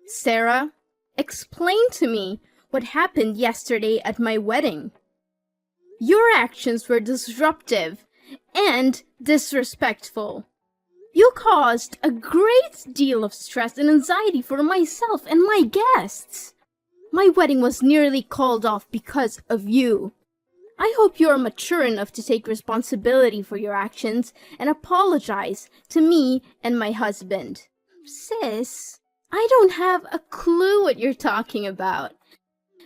Sarah, explain to me what happened yesterday at my wedding. Your actions were disruptive and disrespectful. You caused a great deal of stress and anxiety for myself and my guests. My wedding was nearly called off because of you. I hope you are mature enough to take responsibility for your actions and apologize to me and my husband. Sis, I don't have a clue what you're talking about,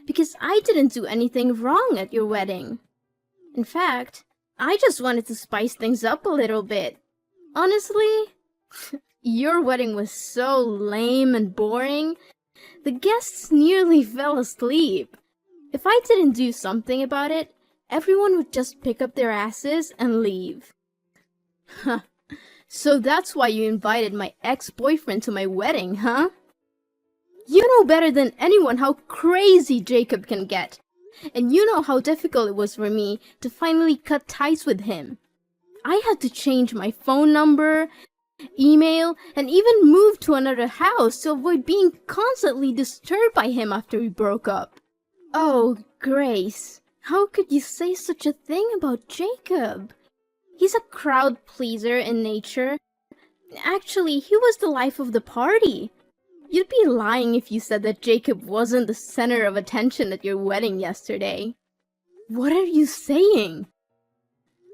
because I didn't do anything wrong at your wedding. In fact, I just wanted to spice things up a little bit. Honestly, your wedding was so lame and boring. The guests nearly fell asleep. If I didn't do something about it, everyone would just pick up their asses and leave. Huh. So that's why you invited my ex-boyfriend to my wedding, huh? You know better than anyone how crazy Jacob can get. And you know how difficult it was for me to finally cut ties with him. I had to change my phone number, email, and even move to another house to avoid being constantly disturbed by him after we broke up. Oh, Grace, how could you say such a thing about Jacob? He's a crowd pleaser in nature. Actually, he was the life of the party. You'd be lying if you said that Jacob wasn't the center of attention at your wedding yesterday. What are you saying?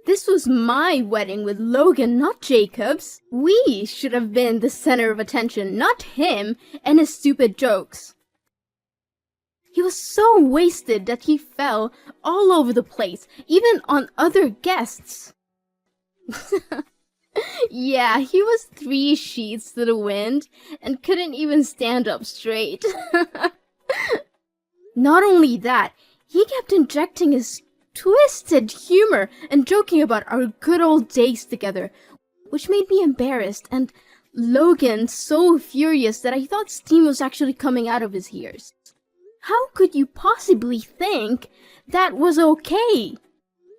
This was my wedding with Logan, not Jacob's. We should have been the center of attention, not him and his stupid jokes. He was so wasted that he fell all over the place, even on other guests. Yeah, he was 3 sheets to the wind and couldn't even stand up straight. Not only that, he kept injecting his twisted humor and joking about our good old days together, which made me embarrassed and Logan so furious that I thought steam was actually coming out of his ears. How could you possibly think that was okay?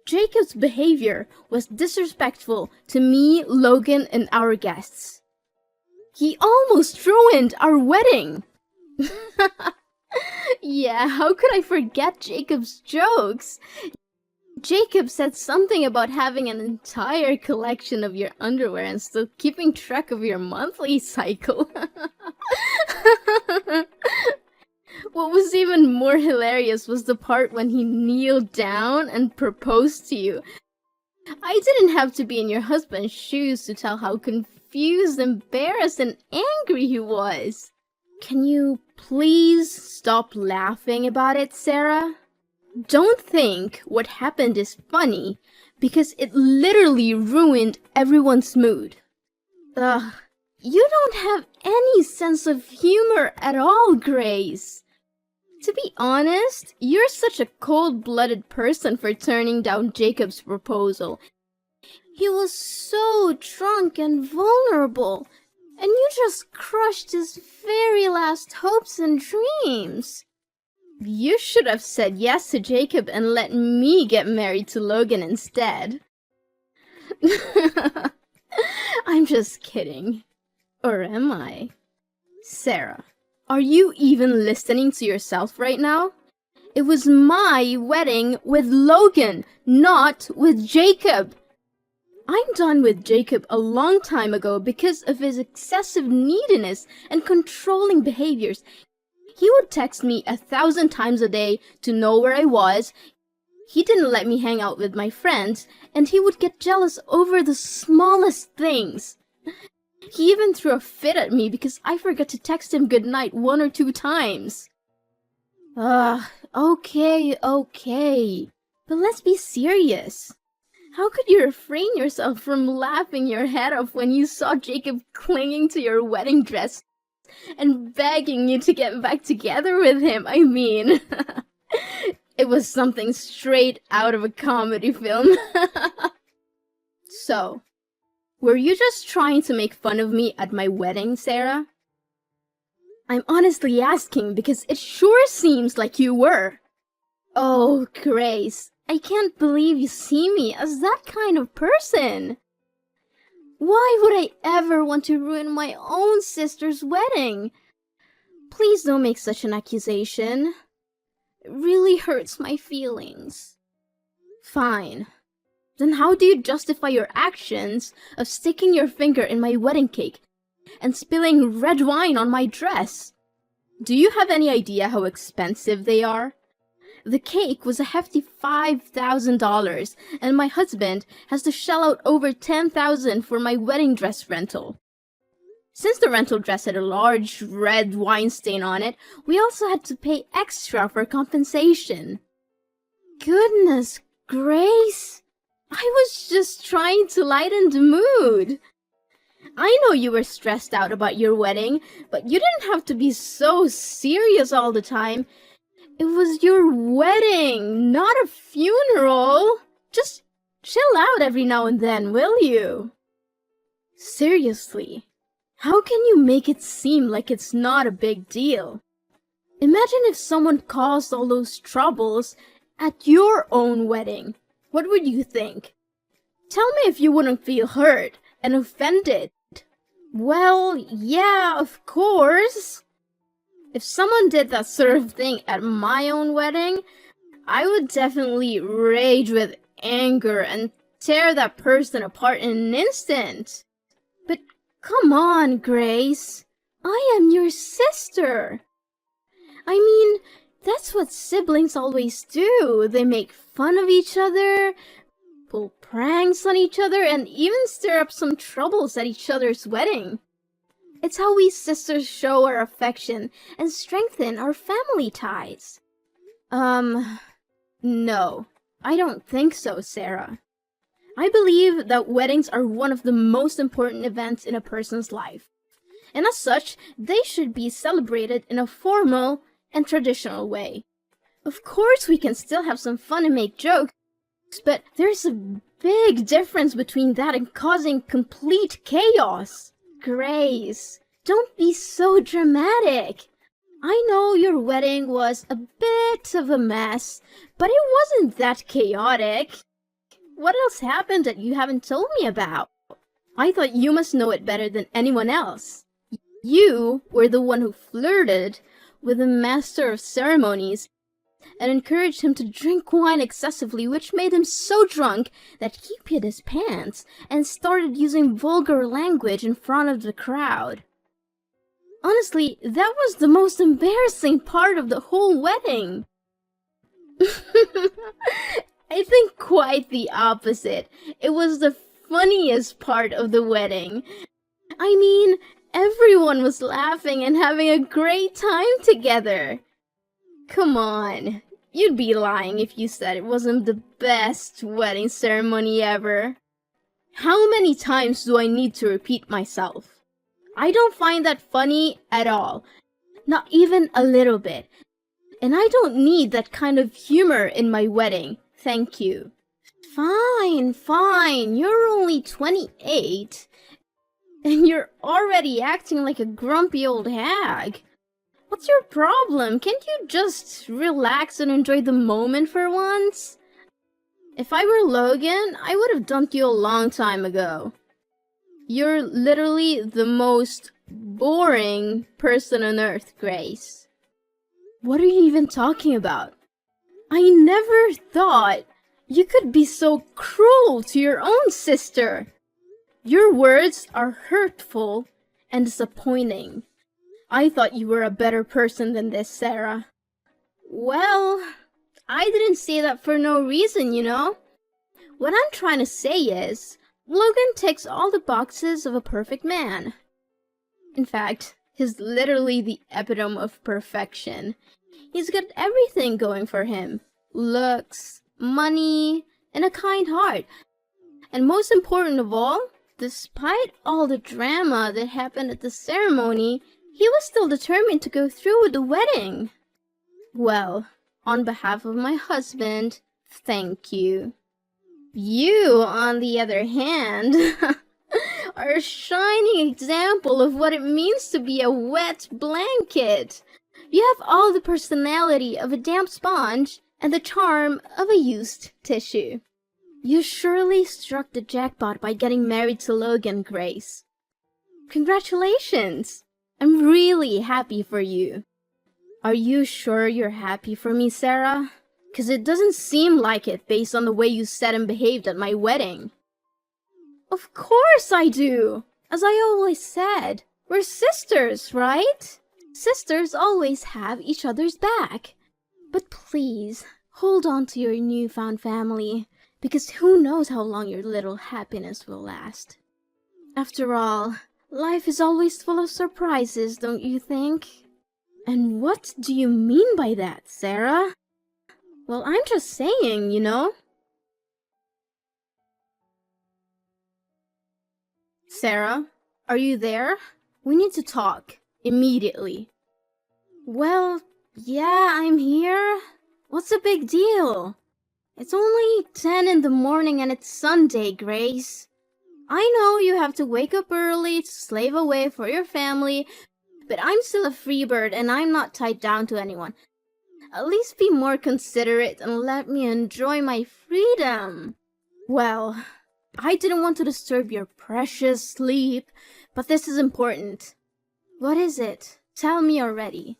Jacob's behavior was disrespectful to me, Logan, and our guests. He almost ruined our wedding. Yeah, how could I forget Jacob's jokes? Jacob said something about having an entire collection of your underwear and still keeping track of your monthly cycle. What was even more hilarious was the part when he kneeled down and proposed to you. I didn't have to be in your husband's shoes to tell how confused, embarrassed, and angry he was. Can you please stop laughing about it, Sarah? Don't think what happened is funny, because it literally ruined everyone's mood. Ugh, you don't have any sense of humor at all, Grace. To be honest, you're such a cold-blooded person for turning down Jacob's proposal. He was so drunk and vulnerable, and you just crushed his very last hopes and dreams. You should have said yes to Jacob and let me get married to Logan instead. I'm just kidding. Or am I? Sarah, are you even listening to yourself right now? It was my wedding with Logan, not with Jacob. I'm done with Jacob a long time ago because of his excessive neediness and controlling behaviors. He would text me 1,000 times a day to know where I was. He didn't let me hang out with my friends, and he would get jealous over the smallest things. He even threw a fit at me because I forgot to text him goodnight 1 or 2 times. Okay. But let's be serious. How could you refrain yourself from laughing your head off when you saw Jacob clinging to your wedding dress and begging you to get back together with him? I mean, it was something straight out of a comedy film. So, were you just trying to make fun of me at my wedding, Sarah? I'm honestly asking because it sure seems like you were. Oh, Grace, I can't believe you see me as that kind of person. Why would I ever want to ruin my own sister's wedding? Please don't make such an accusation. It really hurts my feelings. Fine. Then how do you justify your actions of sticking your finger in my wedding cake and spilling red wine on my dress? Do you have any idea how expensive they are? The cake was a hefty $5,000, and my husband has to shell out over $10,000 for my wedding dress rental. Since the rental dress had a large red wine stain on it, we also had to pay extra for compensation. Goodness Grace, I was just trying to lighten the mood. I know you were stressed out about your wedding, but you didn't have to be so serious all the time. It was your wedding, not a funeral. Just chill out every now and then, will you? Seriously, how can you make it seem like it's not a big deal? Imagine if someone caused all those troubles at your own wedding. What would you think? Tell me if you wouldn't feel hurt and offended. Well, yeah, of course. If someone did that sort of thing at my own wedding, I would definitely rage with anger and tear that person apart in an instant. But come on, Grace. I am your sister. I mean, that's what siblings always do. They make fun of each other, pull pranks on each other, and even stir up some troubles at each other's wedding. It's how we sisters show our affection and strengthen our family ties. No, I don't think so, Sarah. I believe that weddings are one of the most important events in a person's life, and as such, they should be celebrated in a formal and traditional way. Of course, we can still have some fun and make jokes, but there's a big difference between that and causing complete chaos. Grace, don't be so dramatic. I know your wedding was a bit of a mess, but it wasn't that chaotic. What else happened that you haven't told me about? I thought you must know it better than anyone else. You were the one who flirted with the master of ceremonies and encouraged him to drink wine excessively, which made him so drunk that he peed his pants and started using vulgar language in front of the crowd. Honestly, that was the most embarrassing part of the whole wedding. I think quite the opposite. It was the funniest part of the wedding. I mean, everyone was laughing and having a great time together. Come on, you'd be lying if you said it wasn't the best wedding ceremony ever. How many times do I need to repeat myself? I don't find that funny at all. Not even a little bit. And I don't need that kind of humor in my wedding. Thank you. Fine. You're only 28. And you're already acting like a grumpy old hag. What's your problem? Can't you just relax and enjoy the moment for once? If I were Logan, I would have dumped you a long time ago. You're literally the most boring person on earth, Grace. What are you even talking about? I never thought you could be so cruel to your own sister. Your words are hurtful and disappointing. I thought you were a better person than this, Sarah. Well, I didn't say that for no reason, you know? What I'm trying to say is, Logan ticks all the boxes of a perfect man. In fact, he's literally the epitome of perfection. He's got everything going for him. Looks, money, and a kind heart. And most important of all, despite all the drama that happened at the ceremony, he was still determined to go through with the wedding. Well, on behalf of my husband, thank you. You, on the other hand, are a shining example of what it means to be a wet blanket. You have all the personality of a damp sponge and the charm of a used tissue. You surely struck the jackpot by getting married to Logan, Grace. Congratulations! I'm really happy for you. Are you sure you're happy for me, Sarah? 'Cause it doesn't seem like it based on the way you said and behaved at my wedding. Of course I do! As I always said, we're sisters, right? Sisters always have each other's back. But please, hold on to your newfound family, because who knows how long your little happiness will last. After all, life is always full of surprises, don't you think? And what do you mean by that, Sarah? Well, I'm just saying, you know. Sarah, are you there? We need to talk. Immediately. Well, yeah, I'm here. What's the big deal? It's only 10 in the morning and it's Sunday, Grace. I know you have to wake up early to slave away for your family, but I'm still a free bird and I'm not tied down to anyone. At least be more considerate and let me enjoy my freedom. Well, I didn't want to disturb your precious sleep, but this is important. What is it? Tell me already.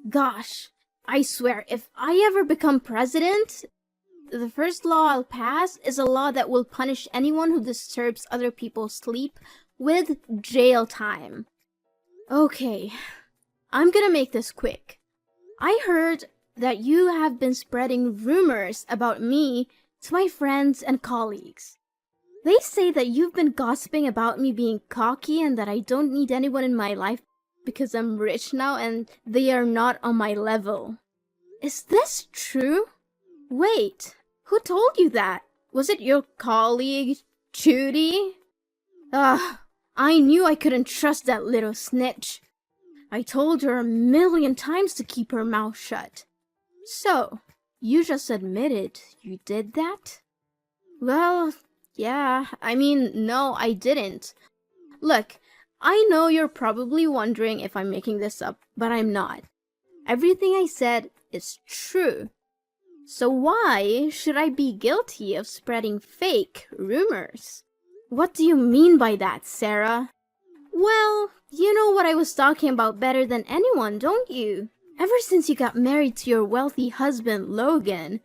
Gosh, I swear, if I ever become president, the first law I'll pass is a law that will punish anyone who disturbs other people's sleep with jail time. Okay, I'm gonna make this quick. I heard that you have been spreading rumors about me to my friends and colleagues. They say that you've been gossiping about me being cocky and that I don't need anyone in my life because I'm rich now and they are not on my level. Is this true? Wait, who told you that? Was it your colleague, Judy? I knew I couldn't trust that little snitch. I told her 1,000,000 times to keep her mouth shut. So, you just admitted you did that? Well, yeah, no, I didn't. Look, I know you're probably wondering if I'm making this up, but I'm not. Everything I said is true. So why should I be guilty of spreading fake rumors? What do you mean by that, Sarah? Well, you know what I was talking about better than anyone, don't you? Ever since you got married to your wealthy husband, Logan,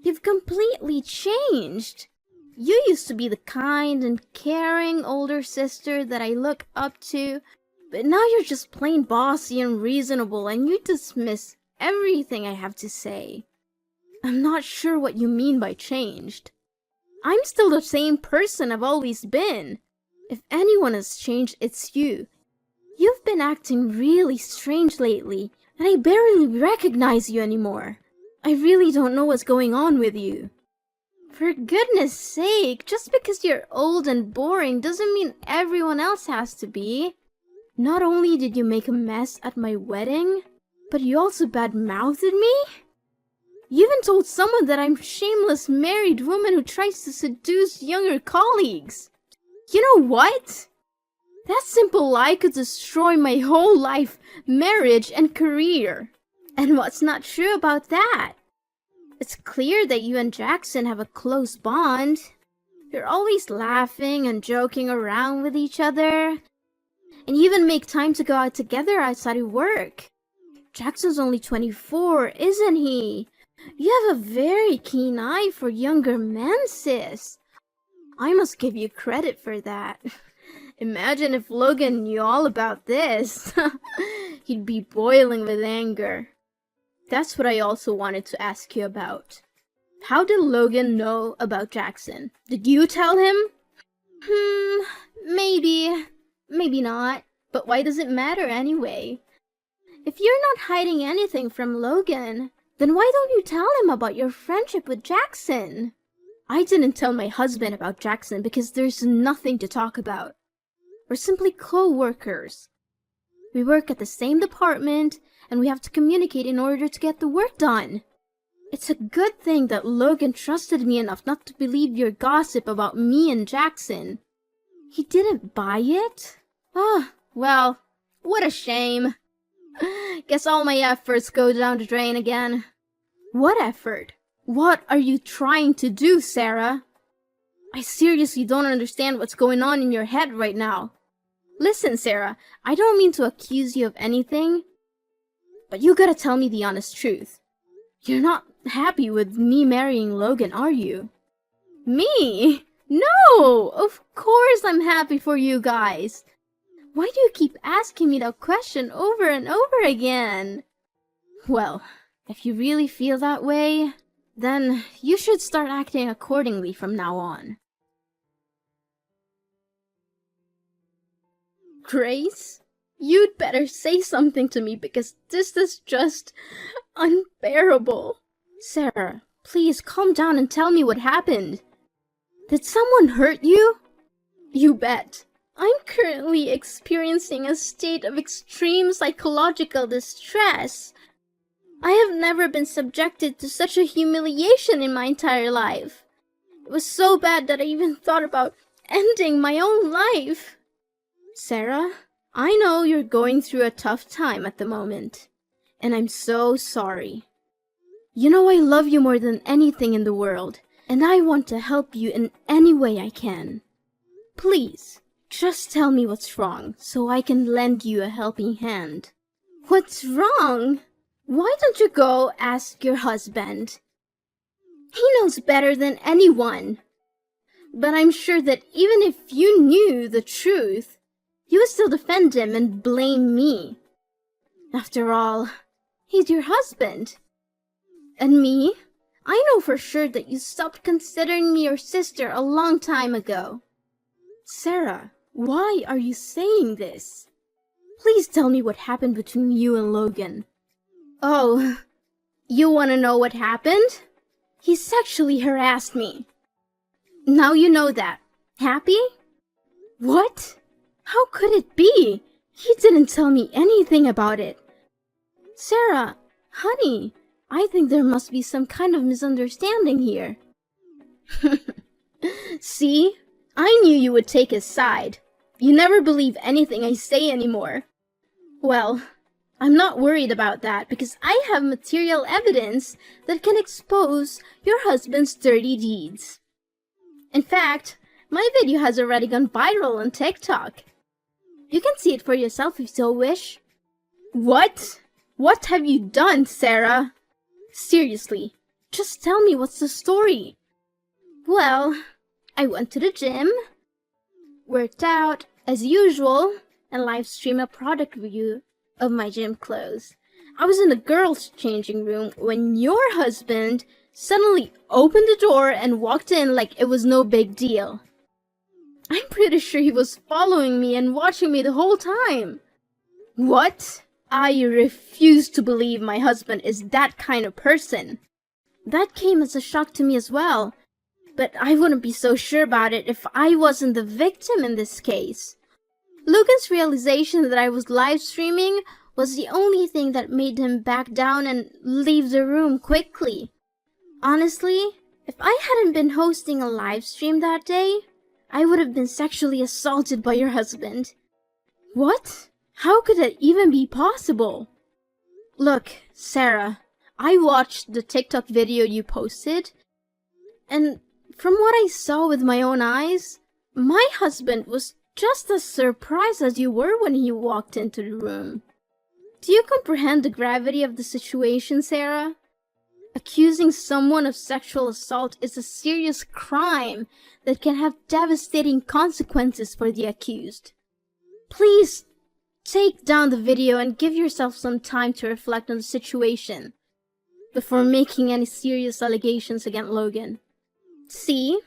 you've completely changed. You used to be the kind and caring older sister that I look up to, but now you're just plain bossy and reasonable and you dismiss everything I have to say. I'm not sure what you mean by changed. I'm still the same person I've always been. If anyone has changed, it's you. You've been acting really strange lately, and I barely recognize you anymore. I really don't know what's going on with you. For goodness sake, just because you're old and boring doesn't mean everyone else has to be. Not only did you make a mess at my wedding, but you also bad-mouthed me? You even told someone that I'm a shameless married woman who tries to seduce younger colleagues. You know what? That simple lie could destroy my whole life, marriage, and career. And what's not true about that? It's clear that you and Jackson have a close bond. You're always laughing and joking around with each other. And you even make time to go out together outside of work. Jackson's only 24, isn't he? You have a very keen eye for younger men, sis. I must give you credit for that. Imagine if Logan knew all about this. He'd be boiling with anger. That's what I also wanted to ask you about. How did Logan know about Jackson? Did you tell him? Maybe. Maybe not. But why does it matter anyway? If you're not hiding anything from Logan, then why don't you tell him about your friendship with Jackson? I didn't tell my husband about Jackson because there's nothing to talk about. We're simply co-workers. We work at the same department, and we have to communicate in order to get the work done. It's a good thing that Logan trusted me enough not to believe your gossip about me and Jackson. He didn't buy it? Well, what a shame. Guess all my efforts go down the drain again. What effort? What are you trying to do, Sarah? I seriously don't understand what's going on in your head right now. Listen, Sarah, I don't mean to accuse you of anything, but you gotta tell me the honest truth. You're not happy with me marrying Logan, are you? Me? No! Of course I'm happy for you guys. Why do you keep asking me that question over and over again? Well, if you really feel that way, then you should start acting accordingly from now on. Grace, you'd better say something to me because this is just unbearable. Sarah, please calm down and tell me what happened. Did someone hurt you? You bet. I'm currently experiencing a state of extreme psychological distress. I have never been subjected to such a humiliation in my entire life. It was so bad that I even thought about ending my own life. Sarah, I know you're going through a tough time at the moment, and I'm so sorry. You know I love you more than anything in the world, and I want to help you in any way I can. Please, just tell me what's wrong so I can lend you a helping hand. What's wrong? Why don't you go ask your husband? He knows better than anyone. But I'm sure that even if you knew the truth, you would still defend him and blame me. After all, he's your husband. And me? I know for sure that you stopped considering me your sister a long time ago. Sarah, why are you saying this? Please tell me what happened between you and Logan. Oh, you want to know what happened? He sexually harassed me. Now you know that. Happy? What? How could it be? He didn't tell me anything about it. Sarah, honey, I think there must be some kind of misunderstanding here. See? I knew you would take his side. You never believe anything I say anymore. Well, I'm not worried about that because I have material evidence that can expose your husband's dirty deeds. In fact, my video has already gone viral on TikTok. You can see it for yourself if you so wish. What? What have you done, Sarah? Seriously, just tell me what's the story. Well, I went to the gym, worked out as usual, and live streamed a product review of my gym clothes. I was in the girls' changing room when your husband suddenly opened the door and walked in like it was no big deal. I'm pretty sure he was following me and watching me the whole time. What? I refuse to believe my husband is that kind of person. That came as a shock to me as well, but I wouldn't be so sure about it if I wasn't the victim in this case. Logan's realization that I was live streaming was the only thing that made him back down and leave the room quickly. Honestly, if I hadn't been hosting a live stream that day, I would have been sexually assaulted by your husband. What? How could that even be possible? Look, Sarah, I watched the TikTok video you posted, and from what I saw with my own eyes, my husband was just as surprised as you were when he walked into the room. Do you comprehend the gravity of the situation, Sarah? Accusing someone of sexual assault is a serious crime that can have devastating consequences for the accused. Please take down the video and give yourself some time to reflect on the situation before making any serious allegations against Logan. See?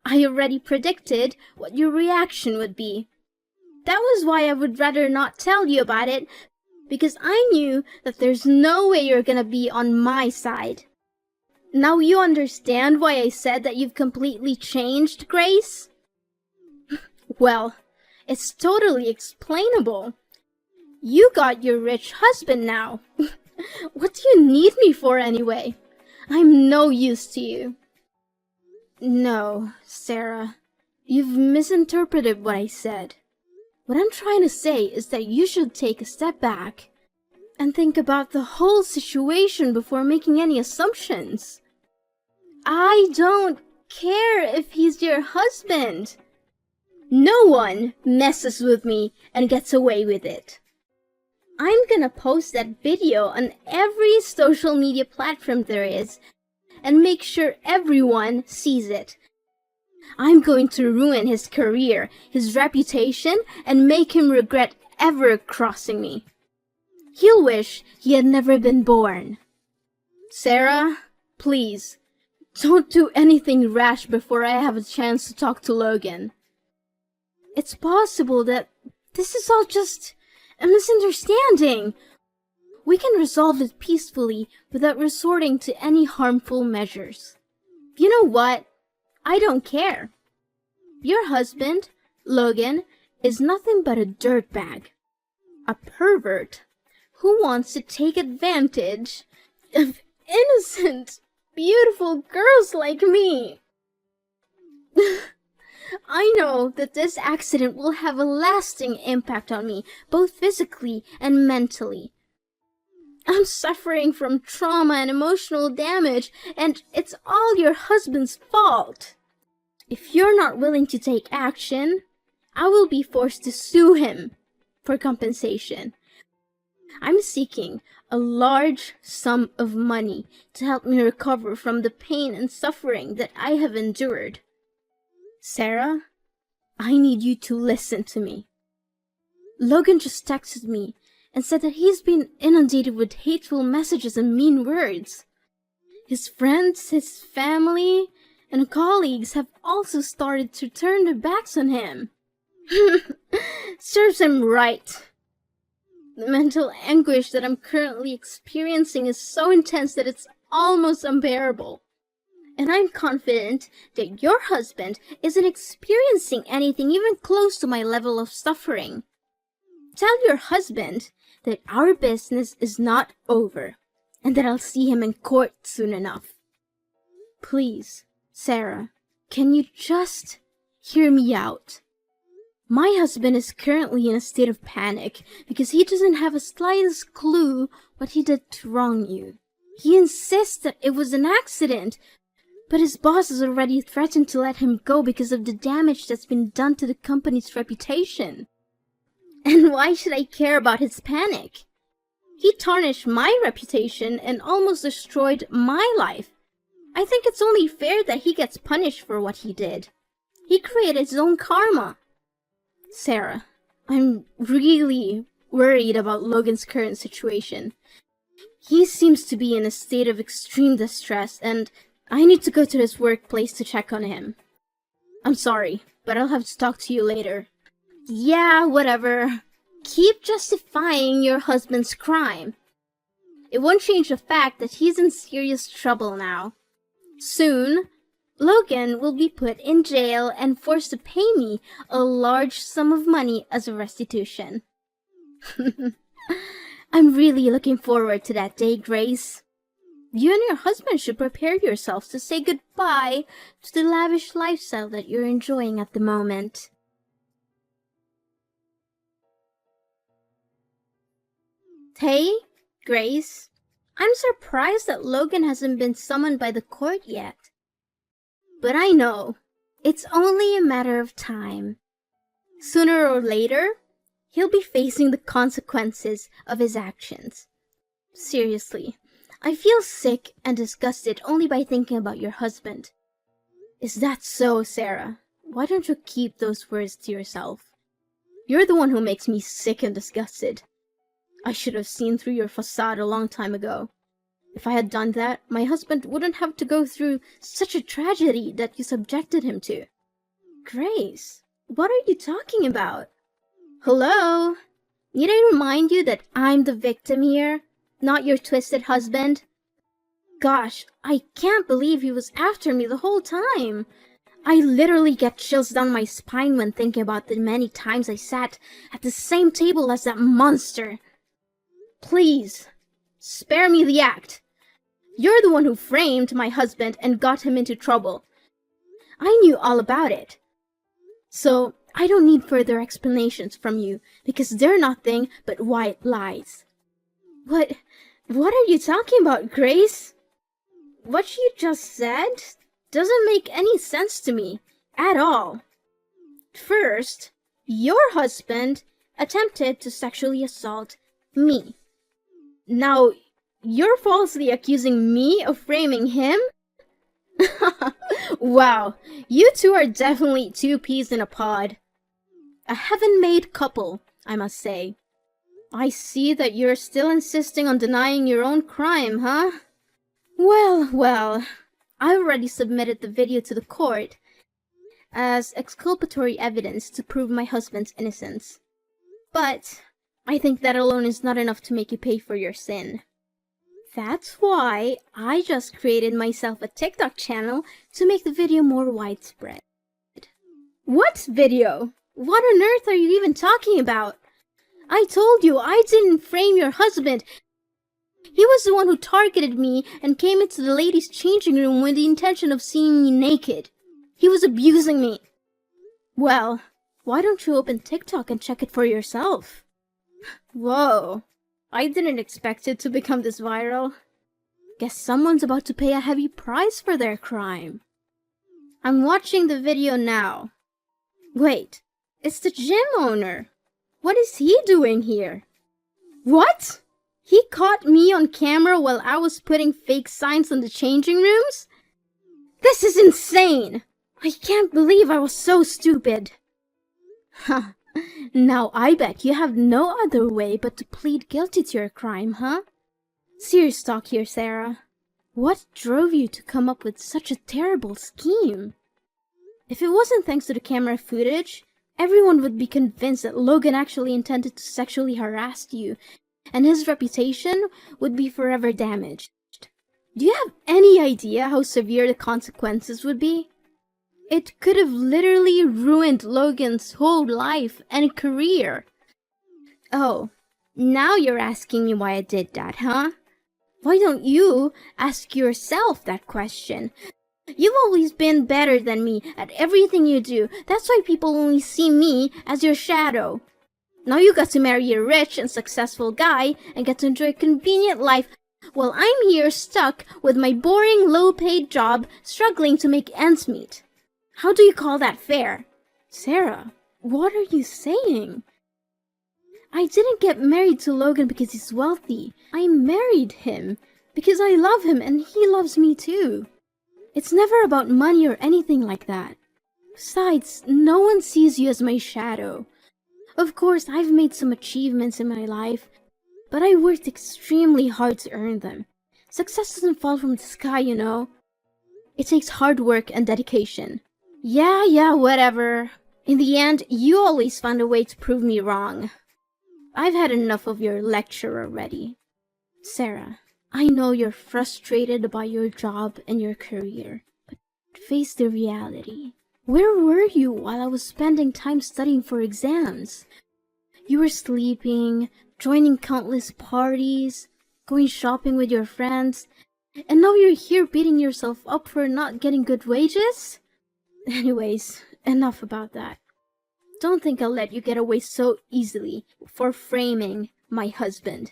I already predicted what your reaction would be. That was why I would rather not tell you about it, because I knew that there's no way you're gonna be on my side. Now you understand why I said that you've completely changed, Grace? Well, it's totally explainable. You got your rich husband now. What do you need me for anyway? I'm no use to you. No, Sarah, you've misinterpreted what I said. What I'm trying to say is that you should take a step back and think about the whole situation before making any assumptions. I don't care if he's your husband. No one messes with me and gets away with it. I'm gonna post that video on every social media platform there is and make sure everyone sees it. I'm going to ruin his career, his reputation, and make him regret ever crossing me. He'll wish he had never been born. Sarah, please, don't do anything rash before I have a chance to talk to Logan. It's possible that this is all just a misunderstanding. We can resolve it peacefully without resorting to any harmful measures. You know what? I don't care. Your husband, Logan, is nothing but a dirtbag. A pervert who wants to take advantage of innocent, beautiful girls like me. I know that this accident will have a lasting impact on me, both physically and mentally. I'm suffering from trauma and emotional damage, and it's all your husband's fault. If you're not willing to take action, I will be forced to sue him for compensation. I'm seeking a large sum of money to help me recover from the pain and suffering that I have endured. Sarah, I need you to listen to me. Logan just texted me and said that he's been inundated with hateful messages and mean words. His friends, his family, and colleagues have also started to turn their backs on him. Serves him right. The mental anguish that I'm currently experiencing is so intense that it's almost unbearable. And I'm confident that your husband isn't experiencing anything even close to my level of suffering. Tell your husband that our business is not over and that I'll see him in court soon enough. Please, Sarah, can you just hear me out? My husband is currently in a state of panic because he doesn't have a slightest clue what he did to wrong you. He insists that it was an accident, but his boss has already threatened to let him go because of the damage that's been done to the company's reputation. And why should I care about his panic? He tarnished my reputation and almost destroyed my life. I think it's only fair that he gets punished for what he did. He created his own karma. Sarah, I'm really worried about Logan's current situation. He seems to be in a state of extreme distress, and I need to go to his workplace to check on him. I'm sorry, but I'll have to talk to you later. Yeah, whatever. Keep justifying your husband's crime. It won't change the fact that he's in serious trouble now. Soon, Logan will be put in jail and forced to pay me a large sum of money as a restitution. I'm really looking forward to that day, Grace. You and your husband should prepare yourselves to say goodbye to the lavish lifestyle that you're enjoying at the moment. Hey, Grace. I'm surprised that Logan hasn't been summoned by the court yet. But I know, it's only a matter of time. Sooner or later, he'll be facing the consequences of his actions. Seriously, I feel sick and disgusted only by thinking about your husband. Is that so, Sarah? Why don't you keep those words to yourself? You're the one who makes me sick and disgusted. I should have seen through your facade a long time ago. If I had done that, my husband wouldn't have to go through such a tragedy that you subjected him to. Grace, what are you talking about? Hello? Need I remind you that I'm the victim here, not your twisted husband? Gosh, I can't believe he was after me the whole time. I literally get chills down my spine when thinking about the many times I sat at the same table as that monster. Please, spare me the act. You're the one who framed my husband and got him into trouble. I knew all about it. So, I don't need further explanations from you, because they're nothing but white lies. What are you talking about, Grace? What you just said doesn't make any sense to me, at all. First, your husband attempted to sexually assault me. Now, you're falsely accusing me of framing him? Wow, you two are definitely two peas in a pod. A heaven-made couple, I must say. I see that you're still insisting on denying your own crime, huh? Well, I already submitted the video to the court as exculpatory evidence to prove my husband's innocence. But I think that alone is not enough to make you pay for your sin. That's why I just created myself a TikTok channel to make the video more widespread. What video? What on earth are you even talking about? I told you I didn't frame your husband. He was the one who targeted me and came into the ladies' changing room with the intention of seeing me naked. He was abusing me. Well, why don't you open TikTok and check it for yourself? Whoa, I didn't expect it to become this viral. Guess someone's about to pay a heavy price for their crime. I'm watching the video now. Wait, it's the gym owner. What is he doing here? What? He caught me on camera while I was putting fake signs on the changing rooms? This is insane! I can't believe I was so stupid. Huh. Now I bet you have no other way but to plead guilty to your crime, huh? Serious talk here, Sarah. What drove you to come up with such a terrible scheme? If it wasn't thanks to the camera footage, everyone would be convinced that Logan actually intended to sexually harass you, and his reputation would be forever damaged. Do you have any idea how severe the consequences would be? It could have literally ruined Logan's whole life and career. Oh, now you're asking me why I did that, huh? Why don't you ask yourself that question? You've always been better than me at everything you do. That's why people only see me as your shadow. Now you got to marry a rich and successful guy and get to enjoy a convenient life while I'm here stuck with my boring, low-paid job struggling to make ends meet. How do you call that fair? Sarah, what are you saying? I didn't get married to Logan because he's wealthy. I married him because I love him and he loves me too. It's never about money or anything like that. Besides, no one sees you as my shadow. Of course, I've made some achievements in my life, but I worked extremely hard to earn them. Success doesn't fall from the sky, you know. It takes hard work and dedication. Yeah, whatever. In the end, you always find a way to prove me wrong. I've had enough of your lecture already. Sarah, I know you're frustrated about your job and your career, but face the reality. Where were you while I was spending time studying for exams? You were sleeping, joining countless parties, going shopping with your friends, and now you're here beating yourself up for not getting good wages? Anyways, enough about that. Don't think I'll let you get away so easily for framing my husband.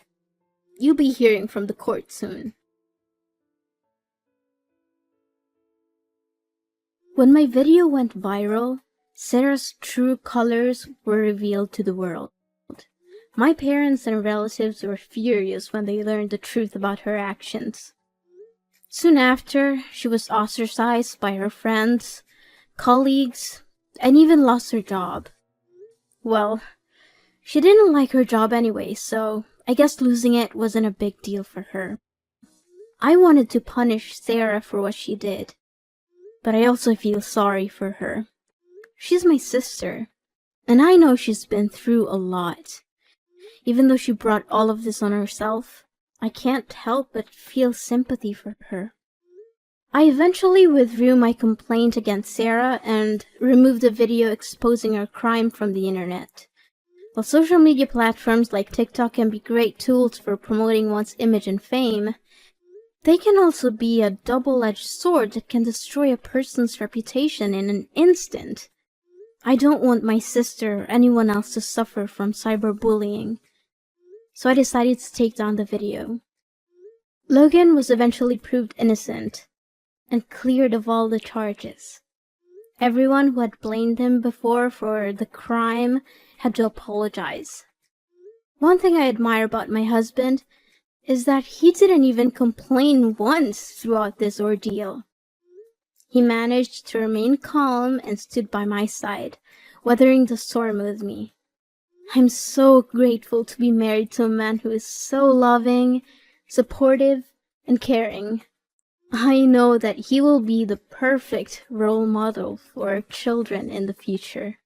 You'll be hearing from the court soon. When my video went viral, Sarah's true colors were revealed to the world. My parents and relatives were furious when they learned the truth about her actions. Soon after, she was ostracized by her friends, colleagues, and even lost her job. Well, she didn't like her job anyway, so I guess losing it wasn't a big deal for her. I wanted to punish Sarah for what she did, but I also feel sorry for her. She's my sister, and I know she's been through a lot. Even though she brought all of this on herself, I can't help but feel sympathy for her. I eventually withdrew my complaint against Sarah and removed the video exposing her crime from the internet. While social media platforms like TikTok can be great tools for promoting one's image and fame, they can also be a double-edged sword that can destroy a person's reputation in an instant. I don't want my sister or anyone else to suffer from cyberbullying, so I decided to take down the video. Logan was eventually proved innocent and cleared of all the charges. Everyone who had blamed him before for the crime had to apologize. One thing I admire about my husband is that he didn't even complain once throughout this ordeal. He managed to remain calm and stood by my side, weathering the storm with me. I'm so grateful to be married to a man who is so loving, supportive, and caring. I know that he will be the perfect role model for our children in the future.